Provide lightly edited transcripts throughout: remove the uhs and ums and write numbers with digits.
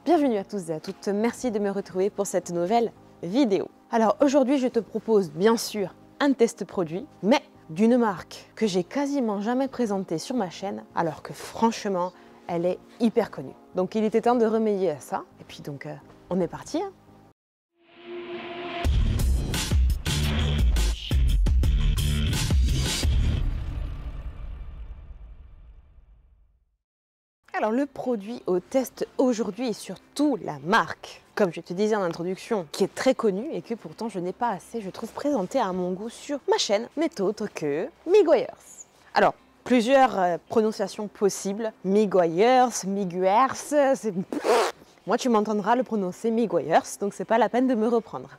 Bienvenue à tous et à toutes, merci de me retrouver pour cette nouvelle vidéo. Alors aujourd'hui je te propose bien sûr un test produit, mais d'une marque que j'ai quasiment jamais présentée sur ma chaîne, alors que franchement elle est hyper connue. Donc il était temps de remédier à ça, et puis donc on est parti hein. Alors le produit au test aujourd'hui et surtout la marque, comme je te disais en introduction, qui est très connue et que pourtant je n'ai pas assez, je trouve, présenté à mon goût sur ma chaîne, n'est autre que Miguiers. Alors, plusieurs prononciations possibles, Miguiers, c'est... Moi tu m'entendras le prononcer Miguiers, donc c'est pas la peine de me reprendre.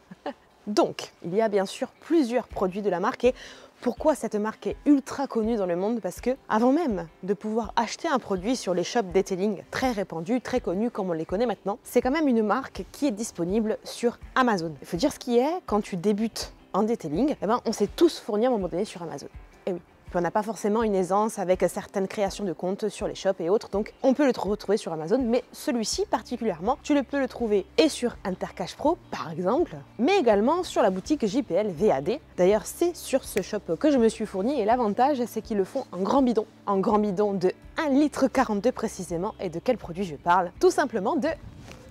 Donc, il y a bien sûr plusieurs produits de la marque et pourquoi cette marque est ultra connue dans le monde? Parce que avant même de pouvoir acheter un produit sur les shops detailing très répandus, très connus comme on les connaît maintenant, c'est quand même une marque qui est disponible sur Amazon. Il faut dire ce qui est, quand tu débutes en detailing, eh ben, on s'est tous fournis à un moment donné sur Amazon. Et oui. Puis on n'a pas forcément une aisance avec certaines créations de comptes sur les shops et autres, donc on peut le retrouver sur Amazon, mais celui-ci particulièrement, tu peux le trouver et sur Intercash Pro par exemple, mais également sur la boutique JPL VAD. D'ailleurs c'est sur ce shop que je me suis fourni et l'avantage c'est qu'ils le font en grand bidon de 1,42 litre précisément. Et de quel produit je parle? Tout simplement de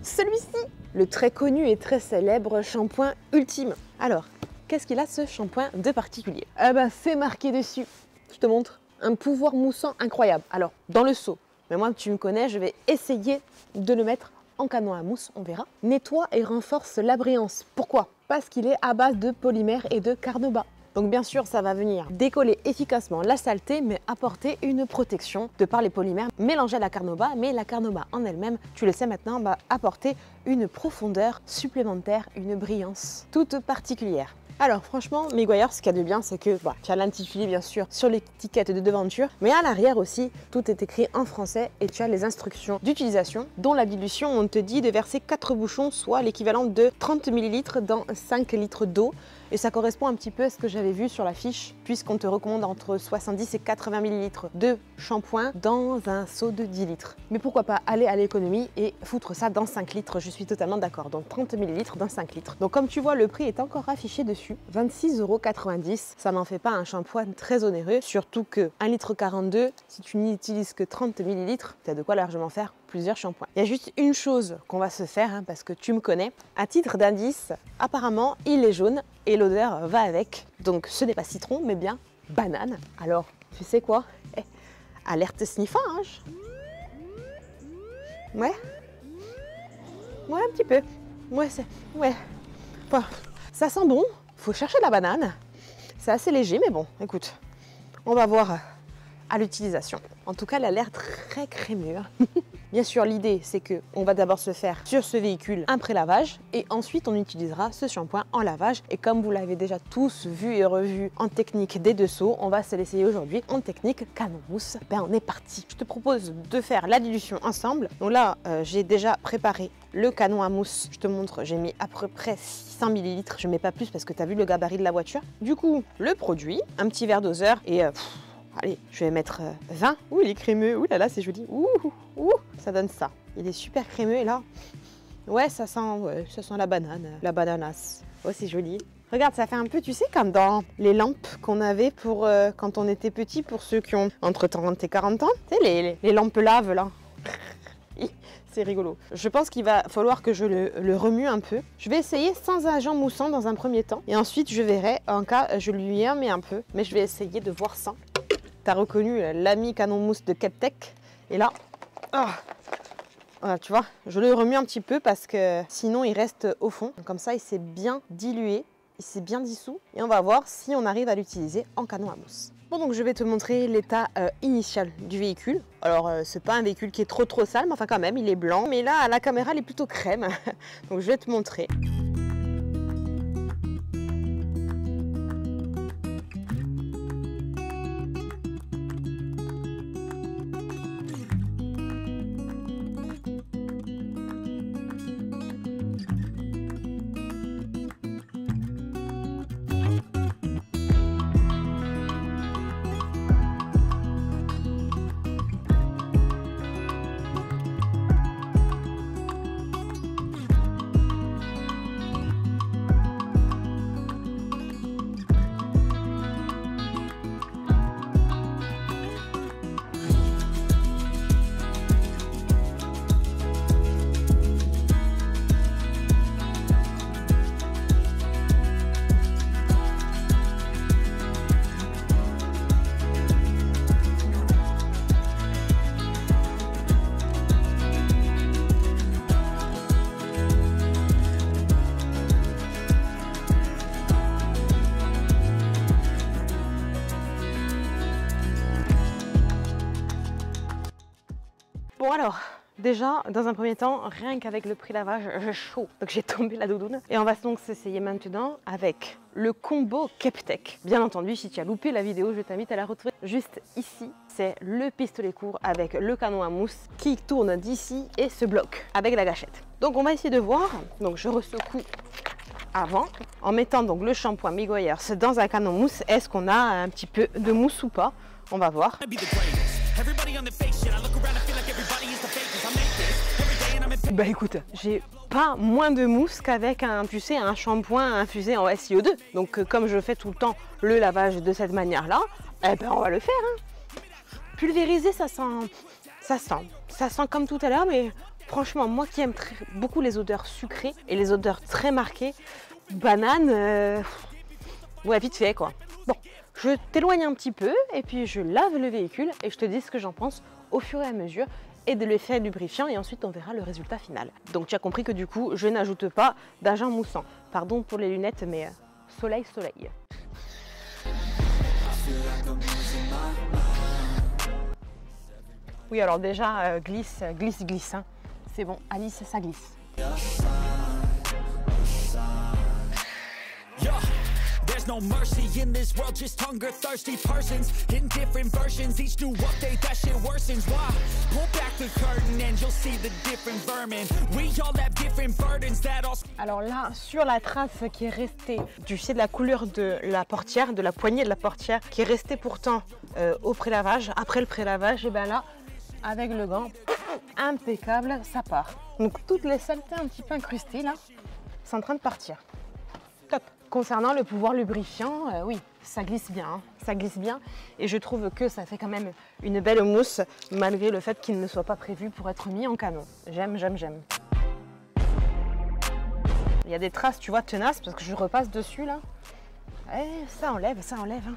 celui-ci, le très connu et très célèbre shampoing Ultime. Alors, qu'est-ce qu'il a ce shampoing de particulier? Ah ben c'est marqué dessus. Je te montre, un pouvoir moussant incroyable. Alors, dans le seau, mais moi tu me connais, je vais essayer de le mettre en canon à mousse, on verra. Nettoie et renforce la brillance. Pourquoi? Parce qu'il est à base de polymère et de carnauba. Donc bien sûr, ça va venir décoller efficacement la saleté, mais apporter une protection de par les polymères mélangés à la carnauba. Mais la carnauba en elle-même, tu le sais maintenant, va apporter une profondeur supplémentaire, une brillance toute particulière. Alors franchement, Miguiers, ce qu'il y a de bien, c'est que tu as l'intitulé bien sûr sur l'étiquette de devanture, mais à l'arrière aussi, tout est écrit en français et tu as les instructions d'utilisation, dont la dilution, on te dit de verser 4 bouchons, soit l'équivalent de 30 ml dans 5 litres d'eau. Et ça correspond un petit peu à ce que j'avais vu sur la fiche, puisqu'on te recommande entre 70 et 80 ml de shampoing dans un seau de 10 litres. Mais pourquoi pas aller à l'économie et foutre ça dans 5 litres, je suis totalement d'accord. Donc 30 ml dans 5 litres. Donc comme tu vois, le prix est encore affiché dessus, 26,90 €. Ça n'en fait pas un shampoing très onéreux, surtout que 1,42 litre, si tu n'utilises que 30 ml, tu as de quoi largement faire plusieurs shampoings. Il y a juste une chose qu'on va se faire, hein, parce que tu me connais. À titre d'indice, apparemment, il est jaune et l'odeur va avec. Donc ce n'est pas citron, mais bien banane. Alors, tu sais quoi? Alerte sniffage. Ouais. Ouais, un petit peu. Ouais, c'est... Ouais. Enfin, ça sent bon. Faut chercher de la banane. C'est assez léger, mais bon, écoute. On va voir à l'utilisation. En tout cas, elle a l'air très crémeux. Bien sûr, l'idée, c'est qu'on va d'abord se faire sur ce véhicule un pré-lavage et ensuite on utilisera ce shampoing en lavage. Et comme vous l'avez déjà tous vu et revu en technique des deux seaux, on va se l'essayer aujourd'hui en technique canon mousse. Ben, on est parti. Je te propose de faire la dilution ensemble. Donc là, j'ai déjà préparé le canon à mousse. Je te montre, j'ai mis à peu près 600 ml. Je ne mets pas plus parce que tu as vu le gabarit de la voiture. Du coup, le produit, un petit verre doseur et... allez, je vais mettre 20. Ouh, il est crémeux. Ouh là là, c'est joli. Ouh, ça donne ça. Il est super crémeux et là, ouais, ça sent la banane, la bananas. Oh, c'est joli. Regarde, ça fait un peu, tu sais, comme dans les lampes qu'on avait pour quand on était petit, pour ceux qui ont entre 30 et 40 ans. Tu sais, les lampes lave là. C'est rigolo. Je pense qu'il va falloir que je le remue un peu. Je vais essayer sans agent moussant dans un premier temps. Et ensuite, je verrai, en cas, je lui en mets un peu. Mais je vais essayer de voir sans. Tu as reconnu l'ami canon mousse de Keptech. Et là, voilà, tu vois, je le remue un petit peu parce que sinon il reste au fond. Comme ça, il s'est bien dilué, il s'est bien dissous. Et on va voir si on arrive à l'utiliser en canon à mousse. Bon, donc je vais te montrer l'état initial du véhicule. Alors, c'est pas un véhicule qui est trop sale, mais enfin quand même, il est blanc. Mais là, à la caméra, il est plutôt crème. Donc je vais te montrer. Bon alors, déjà, dans un premier temps, rien qu'avec le pré-lavage, j'ai chaud. Donc j'ai tombé la doudoune. Et on va donc s'essayer maintenant avec le combo Keptech. Bien entendu, si tu as loupé la vidéo, je t'invite à la retrouver juste ici. C'est le pistolet court avec le canon à mousse qui tourne d'ici et se bloque avec la gâchette. Donc on va essayer de voir. Donc je ressecoue avant en mettant donc le shampoing Megoyers dans un canon mousse. Est-ce qu'on a un petit peu de mousse ou pas? On va voir. Bah écoute, j'ai pas moins de mousse qu'avec un, tu sais, un shampoing infusé en SiO2. Donc comme je fais tout le temps le lavage de cette manière-là, eh ben on va le faire. Hein. Pulvériser, ça sent comme tout à l'heure, mais franchement, moi qui aime beaucoup les odeurs sucrées et les odeurs très marquées, banane, ouais, vite fait quoi. Bon, je t'éloigne un petit peu et puis je lave le véhicule et je te dis ce que j'en pense au fur et à mesure et de l'effet lubrifiant et ensuite on verra le résultat final. Donc tu as compris que du coup, je n'ajoute pas d'agent moussant. Pardon pour les lunettes, mais soleil. Oui, alors déjà, glisse. Hein. C'est bon, Alice, ça glisse. No mercy in this world, just hunger thirsty persons in different versions, each new update that shit worsens. Why? Pull back the curtain and you'll see the different vermin. We all have different burdens that all... Alors là, sur la trace qui est restée, tu sais, de la couleur de la portière, de la poignée de la portière, qui est restée pourtant au pré-lavage, après le pré-lavage, et bien là, avec le gant, impeccable, ça part. Donc toutes les saletés un petit peu incrustées là, c'est en train de partir. Top. Concernant le pouvoir lubrifiant, oui, ça glisse bien, hein. Ça glisse bien et je trouve que ça fait quand même une belle mousse malgré le fait qu'il ne soit pas prévu pour être mis en canon. J'aime. Il y a des traces, tu vois, tenaces parce que je repasse dessus là. Et ça enlève. Hein.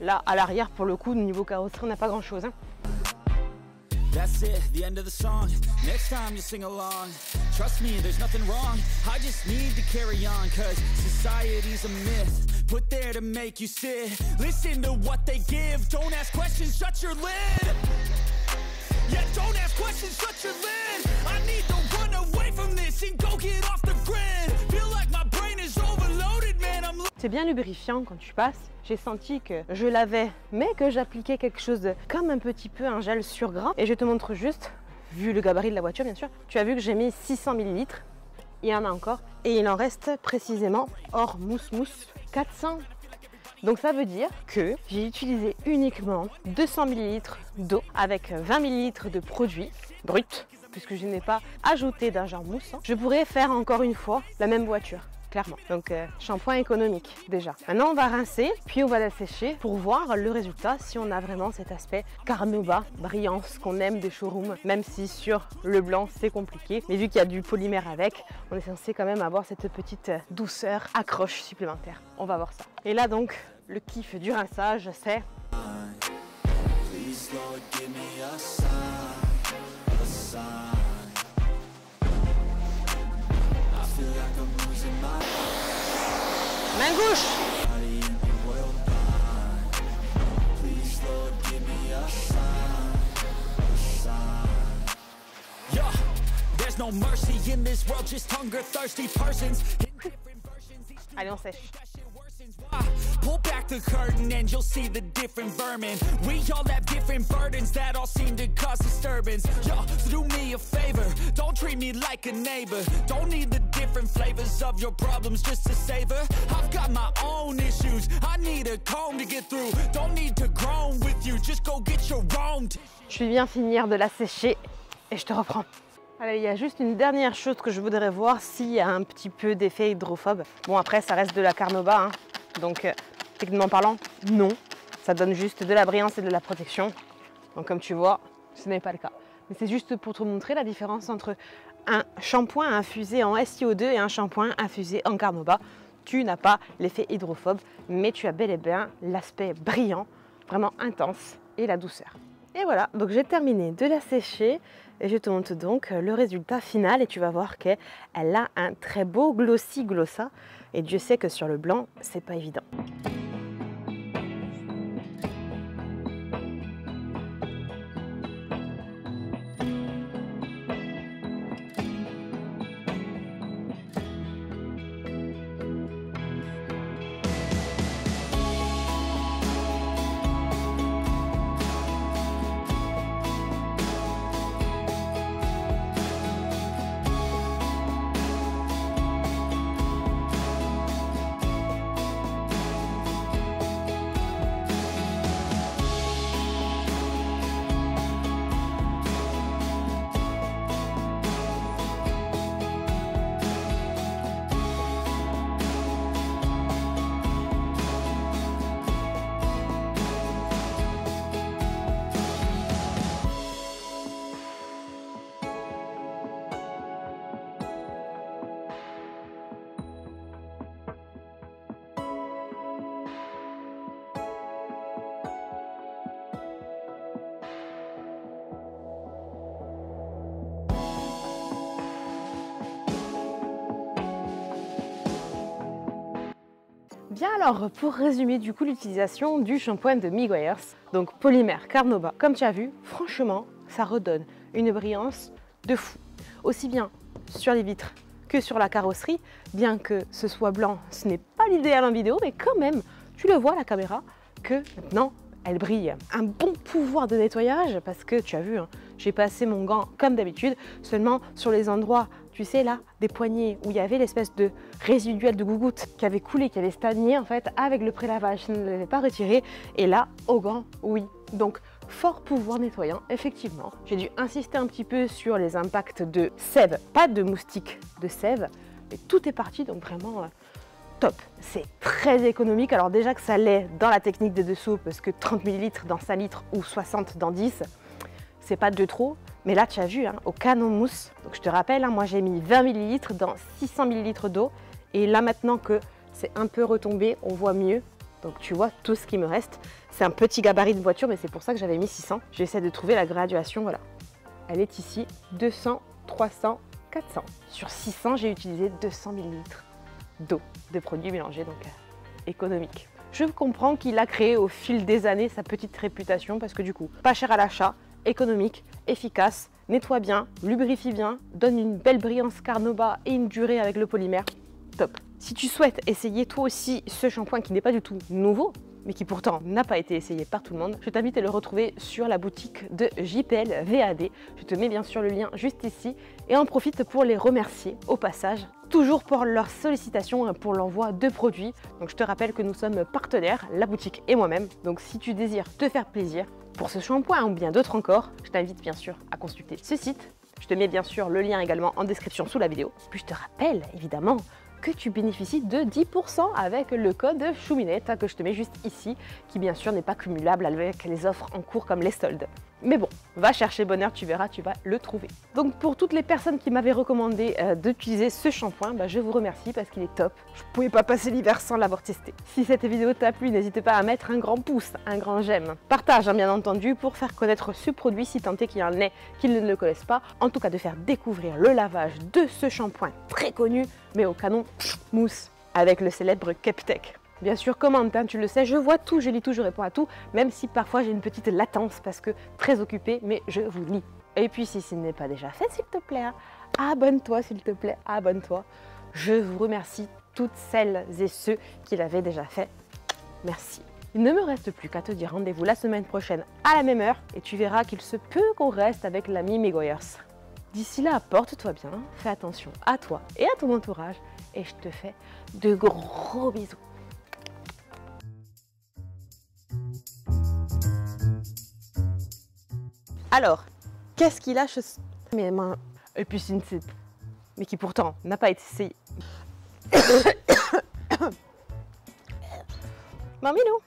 Là, à l'arrière, pour le coup, niveau carrosserie, on n'a pas grand chose. Hein. That's it, the end of the song. Next time you sing along. Trust me, there's nothing wrong. I just need to carry on, cause society's a myth. Put there to make you sit. Listen to what they give. Don't ask questions, shut your lid. Yeah, don't ask questions, shut your lid. I need to run away from this and go get off the grid. Feel like my brain is overloaded, man. C'est bien lubrifiant quand tu passes. J'ai senti que je lavais, mais que j'appliquais quelque chose comme un petit peu un gel sur gras. Et je te montre juste, vu le gabarit de la voiture bien sûr, tu as vu que j'ai mis 600 ml. Il y en a encore. Et il en reste précisément, hors mousse, 400. Donc ça veut dire que j'ai utilisé uniquement 200 ml d'eau avec 20 ml de produit brut, puisque je n'ai pas ajouté d'agent moussant. Je pourrais faire encore une fois la même voiture. Clairement. Donc shampoing économique déjà. Maintenant on va rincer, puis on va la sécher pour voir le résultat si on a vraiment cet aspect carnauba, brillance qu'on aime des showrooms, même si sur le blanc c'est compliqué. Mais vu qu'il y a du polymère avec, on est censé quand même avoir cette petite douceur, accroche supplémentaire. On va voir ça. Et là donc, le kiff du rinçage c'est... main gauche. Allez, on sèche. Pull back the curtain and you'll see the different vermin. We all have different burdens that all seem to cause disturbance. Yo, do me a favor, don't treat me like a neighbor. Don't need the different flavors of your problems just to savor. I've got my own issues, I need a comb to get through. Don't need to groan with you, just go get your own. Je viens finir de la sécher et je te reprends. Allez, il y a juste une dernière chose que je voudrais voir s'il y a un petit peu d'effet hydrophobe. Bon, après, ça reste de la carnauba, hein. Donc, techniquement parlant, non. Ça donne juste de la brillance et de la protection. Donc, comme tu vois, ce n'est pas le cas. Mais c'est juste pour te montrer la différence entre un shampoing infusé en SiO2 et un shampoing infusé en carnauba. Tu n'as pas l'effet hydrophobe, mais tu as bel et bien l'aspect brillant, vraiment intense, et la douceur. Et voilà, donc j'ai terminé de la sécher et je te montre donc le résultat final et tu vas voir qu'elle a un très beau glossy glossa et Dieu sait que sur le blanc, c'est pas évident. Bien alors, pour résumer du coup l'utilisation du shampoing de Meguiar's, donc polymère Carnauba, comme tu as vu, franchement, ça redonne une brillance de fou. Aussi bien sur les vitres que sur la carrosserie, bien que ce soit blanc, ce n'est pas l'idéal en vidéo, mais quand même, tu le vois à la caméra, que maintenant, elle brille. Un bon pouvoir de nettoyage, parce que tu as vu, hein, j'ai passé mon gant comme d'habitude, seulement sur les endroits, tu sais là, des poignées où il y avait l'espèce de résiduel de gougoute qui avait coulé, qui avait stagné en fait avec le prélavage, je ne l'avais pas retiré, et là, au gant, oui. Donc, fort pouvoir nettoyant, effectivement. J'ai dû insister un petit peu sur les impacts de sève, pas de moustique, de sève, mais tout est parti, donc vraiment top. C'est très économique, alors déjà que ça l'est dans la technique des dessous, parce que 30 ml dans 5 litres ou 60 dans 10, c'est pas de trop. Mais là, tu as vu, hein, au canon mousse, donc je te rappelle, hein, moi j'ai mis 20 ml dans 600 ml d'eau, et là maintenant que c'est un peu retombé, on voit mieux. Donc tu vois tout ce qui me reste. C'est un petit gabarit de voiture, mais c'est pour ça que j'avais mis 600. J'essaie de trouver la graduation, voilà. Elle est ici, 200, 300, 400. Sur 600, j'ai utilisé 200 ml d'eau, de produits mélangés, donc économique. Je comprends qu'il a créé au fil des années sa petite réputation, parce que du coup, pas cher à l'achat, économique, efficace, nettoie bien, lubrifie bien, donne une belle brillance Carnauba et une durée avec le polymère. Top. Si tu souhaites essayer toi aussi ce shampoing qui n'est pas du tout nouveau, mais qui pourtant n'a pas été essayé par tout le monde, je t'invite à le retrouver sur la boutique de JPL VAD. Je te mets bien sûr le lien juste ici et en profite pour les remercier au passage, toujours pour leur sollicitation pour l'envoi de produits. Donc je te rappelle que nous sommes partenaires, la boutique et moi-même. Donc si tu désires te faire plaisir pour ce shampoing ou bien d'autres encore, je t'invite bien sûr à consulter ce site. Je te mets bien sûr le lien également en description sous la vidéo. Puis je te rappelle évidemment que tu bénéficies de 10% avec le code Chouminette que je te mets juste ici, qui bien sûr n'est pas cumulable avec les offres en cours comme les soldes. Mais bon, va chercher bonheur, tu verras, tu vas le trouver. Donc pour toutes les personnes qui m'avaient recommandé d'utiliser ce shampoing, je vous remercie parce qu'il est top. Je ne pouvais pas passer l'hiver sans l'avoir testé. Si cette vidéo t'a plu, n'hésite pas à mettre un grand pouce, un grand j'aime. Partage bien entendu pour faire connaître ce produit si tant est qu'il y en ait qui ne le connaissent pas. En tout cas de faire découvrir le lavage de ce shampoing très connu, mais au canon mousse avec le célèbre Captec. Bien sûr, commente, hein, tu le sais, je vois tout, je lis tout, je réponds à tout, même si parfois j'ai une petite latence parce que très occupée, mais je vous lis. Et puis si ce n'est pas déjà fait, s'il te plaît, hein, abonne-toi s'il te plaît, abonne-toi. Je vous remercie toutes celles et ceux qui l'avaient déjà fait. Merci. Il ne me reste plus qu'à te dire rendez-vous la semaine prochaine à la même heure et tu verras qu'il se peut qu'on reste avec l'ami Meguiar's. D'ici là, porte-toi bien, fais attention à toi et à ton entourage et je te fais de gros bisous. Alors, qu'est-ce qu'il a chez mes mains? Et puis c'est une mais qui pourtant n'a pas été essayé. Mamilou.